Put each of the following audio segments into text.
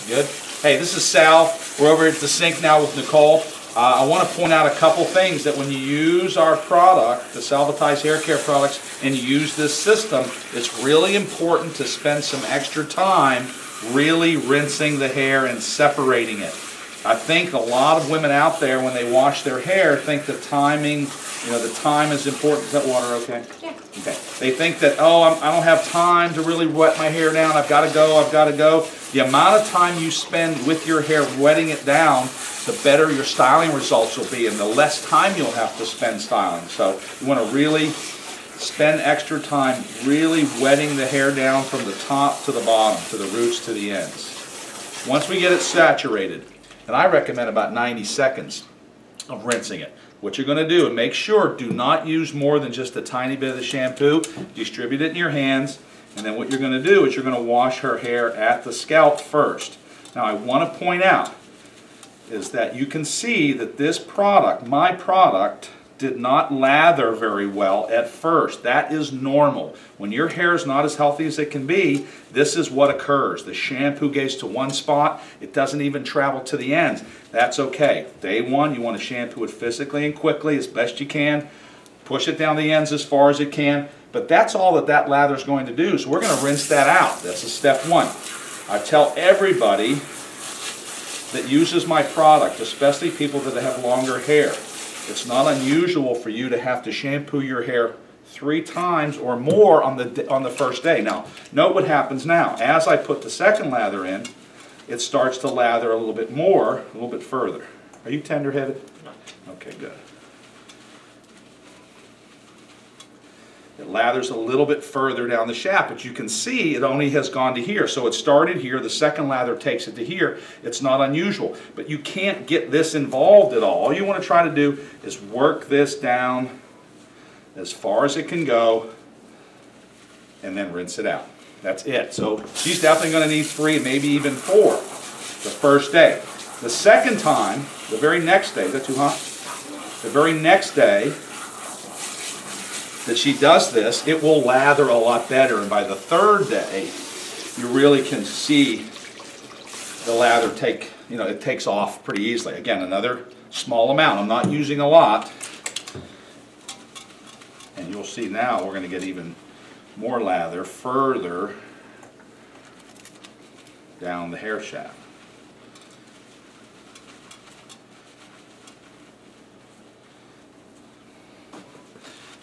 Good. Hey, this is Sal. We're over at the sink now with Nicole. I want to point out a couple things that when you use our product, the Salvatore's hair care products, and you use this system, it's really important to spend some extra time really rinsing the hair and separating it. I think a lot of women out there, when they wash their hair, think the timing, the time is important. Is that water okay? Yeah. Okay. They think that, oh, I don't have time to really wet my hair down. I've got to go. The amount of time you spend with your hair wetting it down, the better your styling results will be and the less time you'll have to spend styling. So you want to really spend extra time really wetting the hair down from the top to the bottom, to the roots to the ends. Once we get it saturated, and I recommend about 90 seconds of rinsing it. What you're going to do, and make sure, do not use more than just a tiny bit of the shampoo. Distribute it in your hands, and then what you're going to do is you're going to wash her hair at the scalp first. Now I want to point out is that you can see that this product, my product, did not lather very well at first. That is normal. When your hair is not as healthy as it can be, this is what occurs. The shampoo gets to one spot, it doesn't even travel to the ends. That's okay. Day one, you want to shampoo it physically and quickly as best you can. Push it down the ends as far as it can. But that's all that lather is going to do. So we're going to rinse that out. That's step one. I tell everybody that uses my product, especially people that have longer hair, it's not unusual for you to have to shampoo your hair 3 times or more on the first day. Now, note what happens now. As I put the second lather in, it starts to lather a little bit more, a little bit further. Are you tender-headed? No. Okay, good. It lathers a little bit further down the shaft, but you can see it only has gone to here. So it started here, the second lather takes it to here. It's not unusual, but you can't get this involved at all. All you want to try to do is work this down as far as it can go and then rinse it out. That's it. So she's definitely going to need 3, maybe even 4 the first day. The second time, the very next day, is that too hot? The very next day that she does this, it will lather a lot better, and by the third day you really can see the lather it takes off pretty easily. Again, another small amount. I'm not using a lot, and you'll see now we're going to get even more lather further down the hair shaft.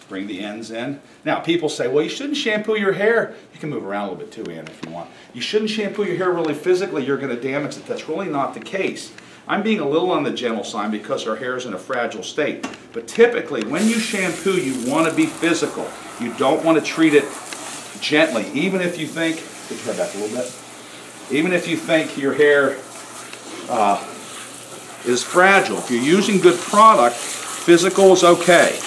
Bring the ends in. Now people say, well, you shouldn't shampoo your hair. You can move around a little bit too, Ann, if you want. You shouldn't shampoo your hair really physically. You're going to damage it. That's really not the case. I'm being a little on the gentle side because our hair is in a fragile state. But typically, when you shampoo, you want to be physical. You don't want to treat it gently. Even if you think, put your hair back a little bit. Even if you think your hair is fragile, if you're using good product, physical is okay.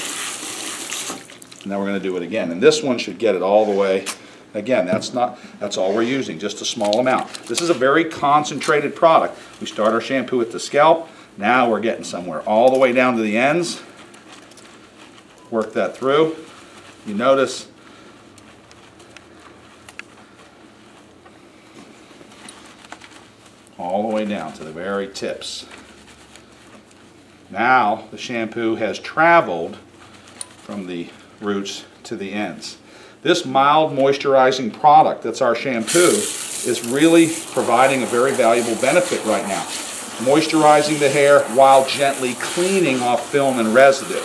Now we're going to do it again, and this one should get it all the way. Again, that's all we're using, just a small amount. This is a very concentrated product. We start our shampoo at the scalp. Now we're getting somewhere all the way down to the ends. Work that through. You notice all the way down to the very tips. Now the shampoo has traveled from the roots to the ends. This mild moisturizing product, that's our shampoo, is really providing a very valuable benefit right now. Moisturizing the hair while gently cleaning off film and residue.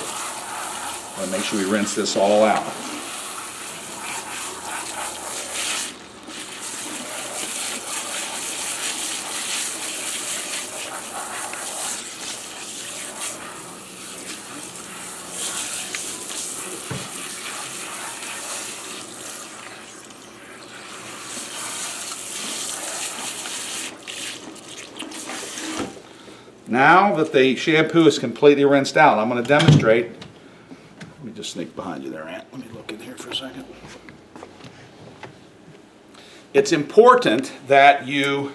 And make sure we rinse this all out. Now that the shampoo is completely rinsed out, I'm going to demonstrate. Let me just sneak behind you there, Aunt. Let me look in here for a second. It's important that you,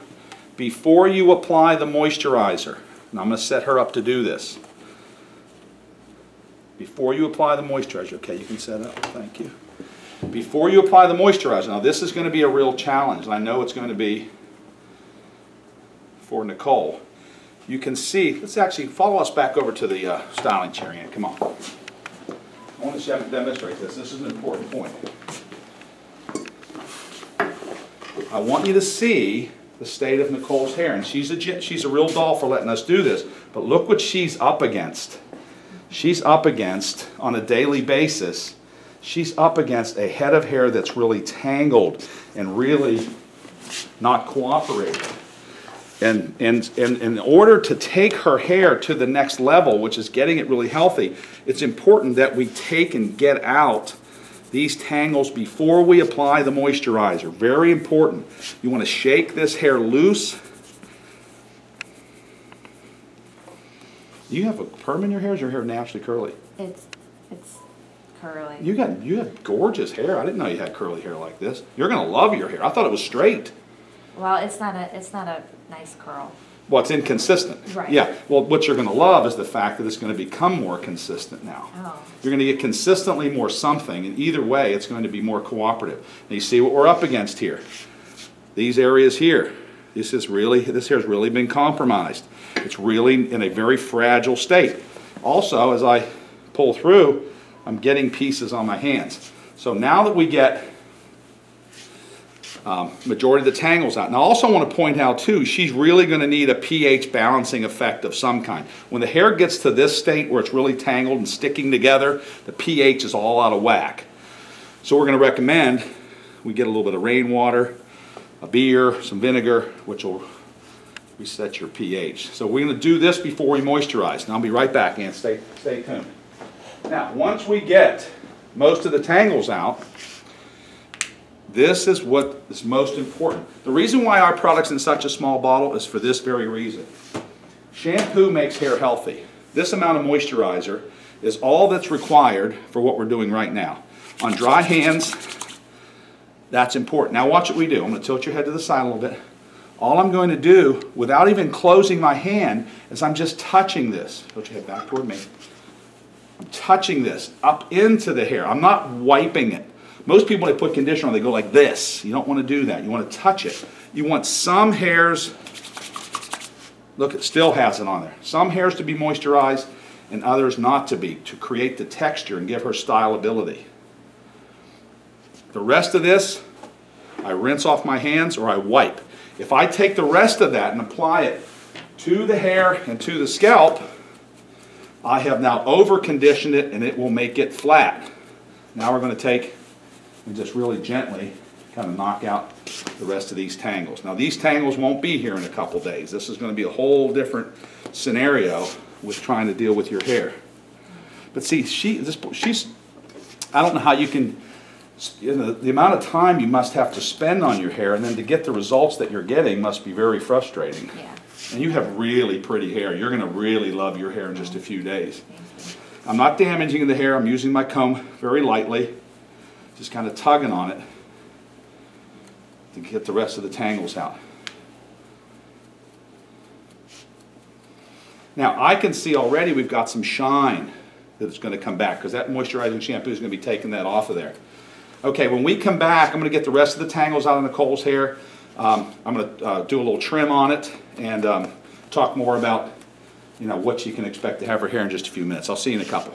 before you apply the moisturizer, and I'm going to set her up to do this. Before you apply the moisturizer, okay, you can set up, thank you. Before you apply the moisturizer, now this is going to be a real challenge, and I know it's going to be. for Nicole, you can see, let's actually follow us back over to the styling chair, Ann. Come on. I want to demonstrate this. This is an important point. I want you to see the state of Nicole's hair, and she's a real doll for letting us do this, but look what she's up against. She's up against, on a daily basis, she's up against a head of hair that's really tangled and really not cooperating. And in order to take her hair to the next level, which is getting it really healthy, it's important that we take and get out these tangles before we apply the moisturizer. Very important. You want to shake this hair loose. Do you have a perm in your hair, or is your hair naturally curly? It's curly. You have gorgeous hair. I didn't know you had curly hair like this. You're going to love your hair. I thought it was straight. Well, it's not a nice curl. Well, it's inconsistent. Right. Yeah. Well, what you're going to love is the fact that it's going to become more consistent now. Oh. You're going to get consistently more something, and either way, it's going to be more cooperative. Now, you see what we're up against here. These areas here. This hair's really been compromised. It's really in a very fragile state. Also, as I pull through, I'm getting pieces on my hands. So now that we get majority of the tangles out. Now I also want to point out too, she's really going to need a pH balancing effect of some kind. When the hair gets to this state where it's really tangled and sticking together, the pH is all out of whack. So we're going to recommend we get a little bit of rainwater, a beer, some vinegar, which will reset your pH. So we're going to do this before we moisturize. And I'll be right back, Ann. Stay tuned. Now, once we get most of the tangles out, this is what is most important. The reason why our product's in such a small bottle is for this very reason. Shampoo makes hair healthy. This amount of moisturizer is all that's required for what we're doing right now. On dry hands, that's important. Now watch what we do. I'm going to tilt your head to the side a little bit. All I'm going to do, without even closing my hand, is I'm just touching this. Tilt your head back toward me. I'm touching this up into the hair. I'm not wiping it. Most people, when they put conditioner on, they go like this. You don't want to do that. You want to touch it. You want some hairs, look, it still has it on there. Some hairs to be moisturized and others not to be, to create the texture and give her styleability. The rest of this, I rinse off my hands or I wipe. If I take the rest of that and apply it to the hair and to the scalp, I have now over-conditioned it and it will make it flat. Now we're going to take and just really gently kind of knock out the rest of these tangles. Now these tangles won't be here in a couple days. This is going to be a whole different scenario with trying to deal with your hair. But see, she's I don't know how you can, the amount of time you must have to spend on your hair and then to get the results that you're getting must be very frustrating. Yeah. And you have really pretty hair. You're going to really love your hair in just a few days. I'm not damaging the hair. I'm using my comb very lightly. Just kind of tugging on it to get the rest of the tangles out. Now I can see already we've got some shine that is going to come back because that moisturizing shampoo is going to be taking that off of there. Okay, when we come back, I'm going to get the rest of the tangles out of Nicole's hair. I'm going to do a little trim on it and talk more about what you can expect to have her hair in just a few minutes. I'll see you in a couple.